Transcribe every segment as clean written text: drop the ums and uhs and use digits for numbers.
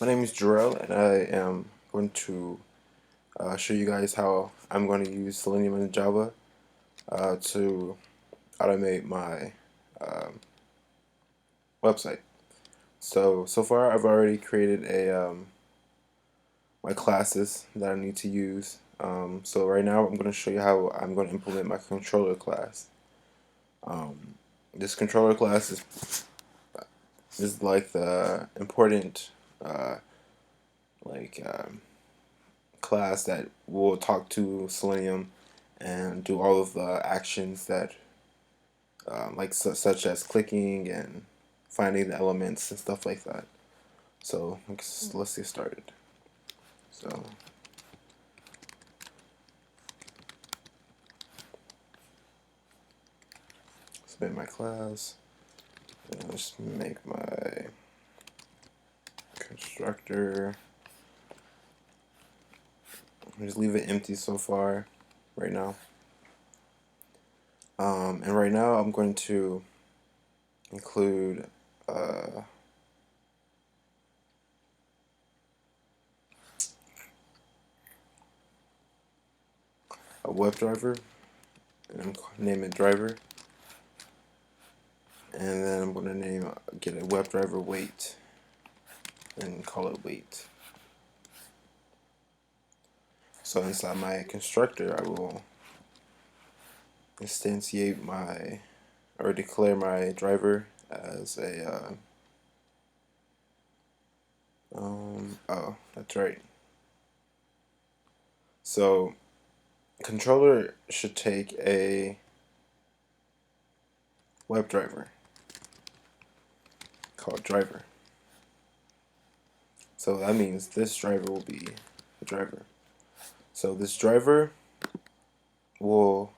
My name is Jarrell, and I am going to show you guys how I'm going to use Selenium and Java to automate my um, website. So far I've already created my classes that I need to use. So right now I'm going to show you how I'm going to implement my controller class. Um, this controller class is like the important uh, like class that will talk to Selenium and do all of the actions that like such as clicking and finding the elements and stuff like that. So let's get started. So submit my class and let's make my constructor. Just leave it empty so far right now. And right now I'm going to include a web driver, and I'm name it driver, and then I'm going to get a web driver wait and call it wait. So inside my constructor, I will instantiate my or declare my driver as a oh, that's right. So controller should take a web driver called driver. So that means this driver will be the driver. So this driver will,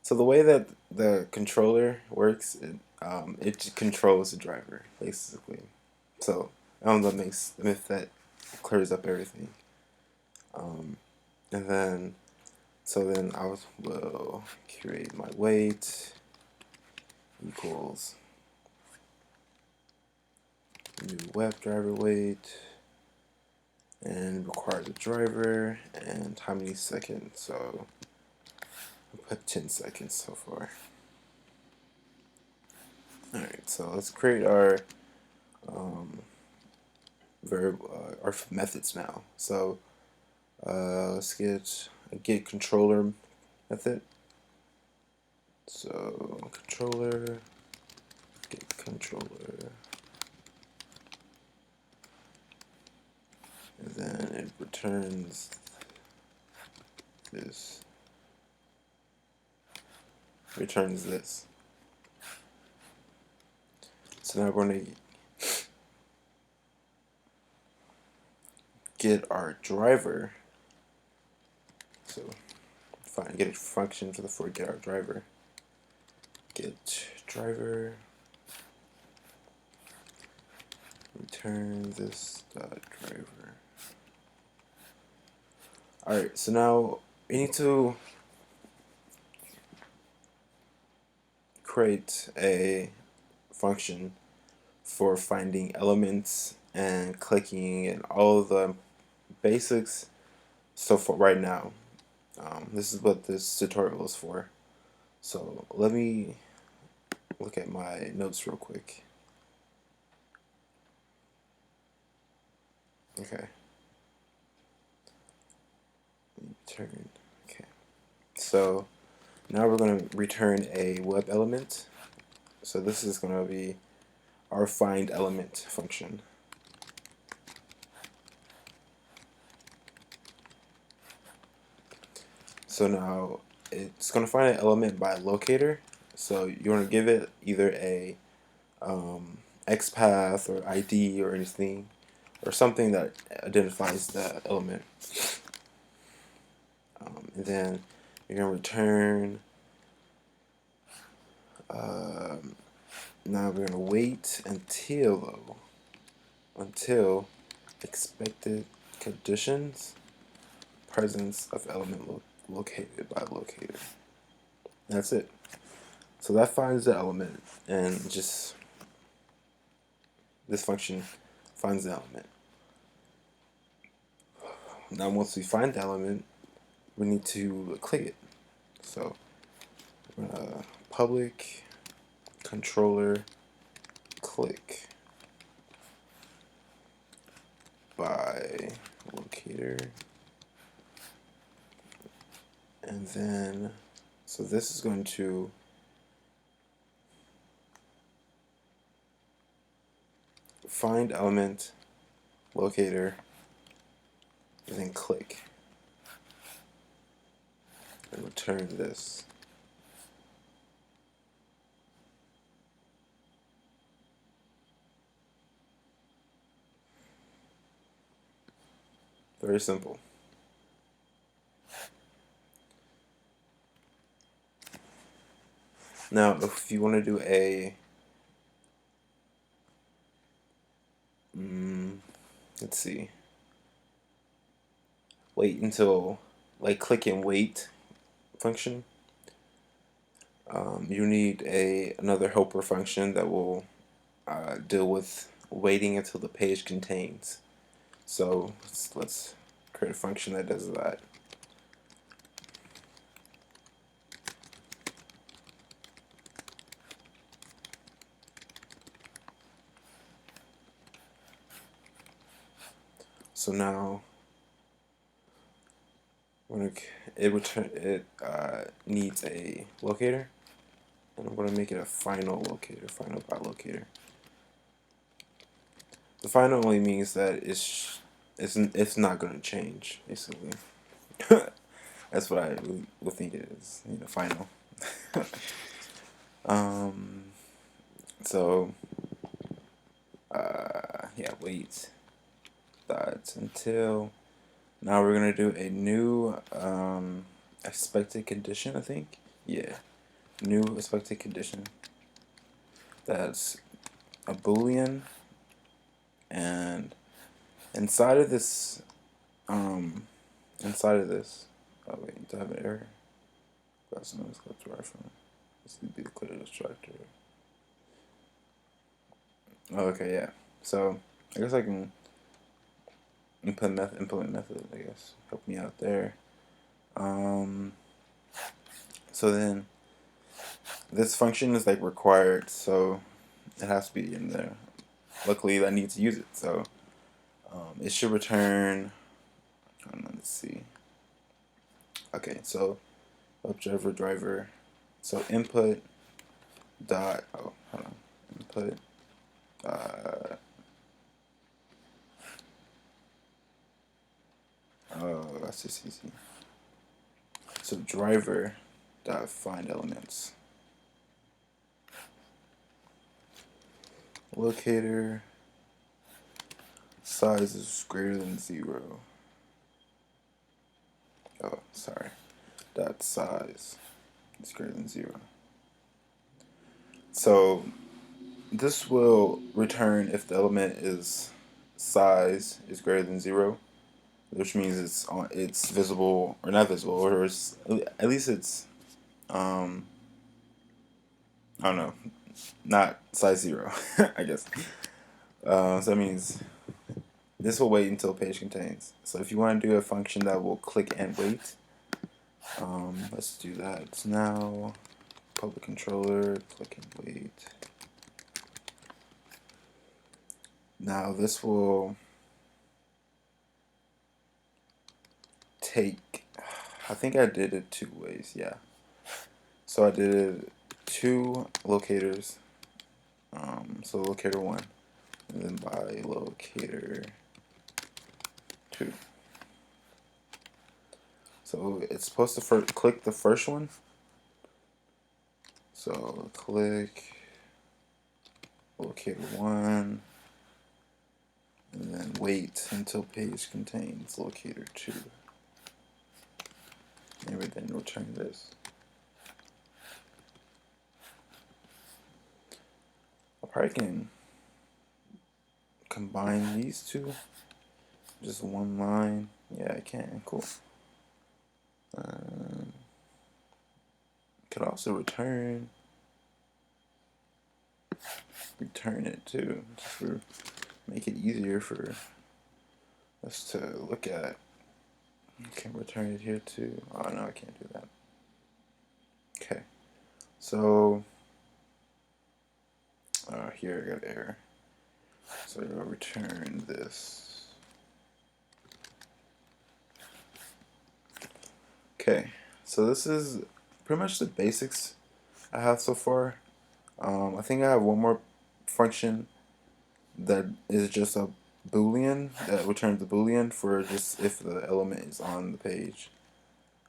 so the way that the controller works, it controls the driver basically. So I don't know if that clears up everything. And then I will create my wait equals new WebDriver wait and require the driver and how many seconds. So I'll put 10 seconds so far. Alright, so let's create our our methods now. So let's get a get controller method. So controller, get controller, and then it returns this. Returns this. So now we're going to get our driver. So get a function for get our driver. Get driver. Return this dot driver. Alright, so now we need to create a function for finding elements and clicking and all of the basics. So for right now, this is what this tutorial is for. So let me look at my notes real quick. Okay. Return. Okay. So now we're going to return a web element. So this is going to be our find element function. So now it's going to find an element by locator. So you want to give it either a XPath or ID or anything, or something that identifies the element. And then you're going to return. Now we're going to wait until expected conditions presence of element located by locator. That's it. So that finds the element, and just this function finds the element. Now once we find the element, we need to click it. So we're gonna public controller click by locator, and then so this is going to find element locator and then click and return this. Very simple. Now if you want to do a let's see, wait until, like, click and wait function, you need another helper function that will deal with waiting until the page contains. So let's create a function that does that. So now it needs a locator, and I'm going to make it a final locator, final by locator. The final only means that it's not going to change, basically. That's what I would think it is, final. So yeah, wait that until. Now we're gonna do a new expected condition, I think. Yeah, new expected condition. That's a boolean, and inside of this, oh wait, do I have an error? That's no, let's right from. This would be the clear destructor. Oh, okay, yeah. So I guess I can implement method. I guess help me out there. So then this function is like required, so it has to be in there. Luckily, I need to use it, so it should return. Let's see. Okay, so observer driver. So input dot. Oh, hold on. Input. Oh, that's just easy. So driver dot find elements. Locator size is greater than 0. Oh, sorry. Dot size is greater than 0. So this will return if the element is size is greater than 0, which means it's visible or not visible, or it's, at least it's I don't know, not size 0. I guess. So that means this will wait until page contains. So if you want to do a function that will click and wait, let's do that. So now public controller click and wait. Now this will take, I think I did it 2 ways, yeah. So I did 2 locators, so locator 1, and then by locator 2. So it's supposed to click the first one. So click locator 1, and then wait until page contains locator 2. And then return this. I probably can combine these two. Just one line. Yeah, I can. Cool. Could also return it too, just for make it easier for us to look at. can return it here too. Oh no, I can't do that. Okay, so here I got error. So I'll return this. Okay, so this is pretty much the basics I have so far. I think I have one more function that is just a boolean that returns the boolean for just if the element is on the page.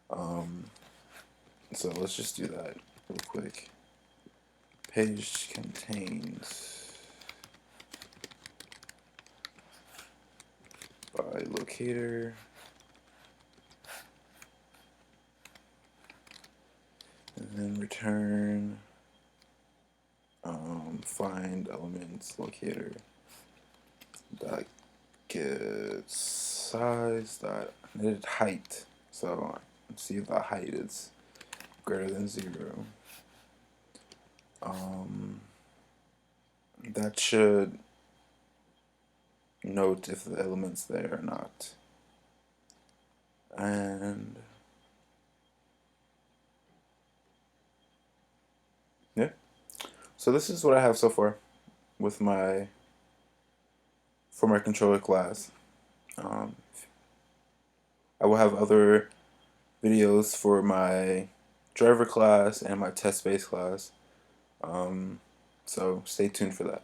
So let's just do that real quick. Page contains by locator, and then return find elements locator dot get size dot needed height. So let's see if the height is greater than 0. That should note if the element's there or not. And yeah, so this is what I have so far with my controller class. Um, I will have other videos for my driver class and my test-based class. So stay tuned for that.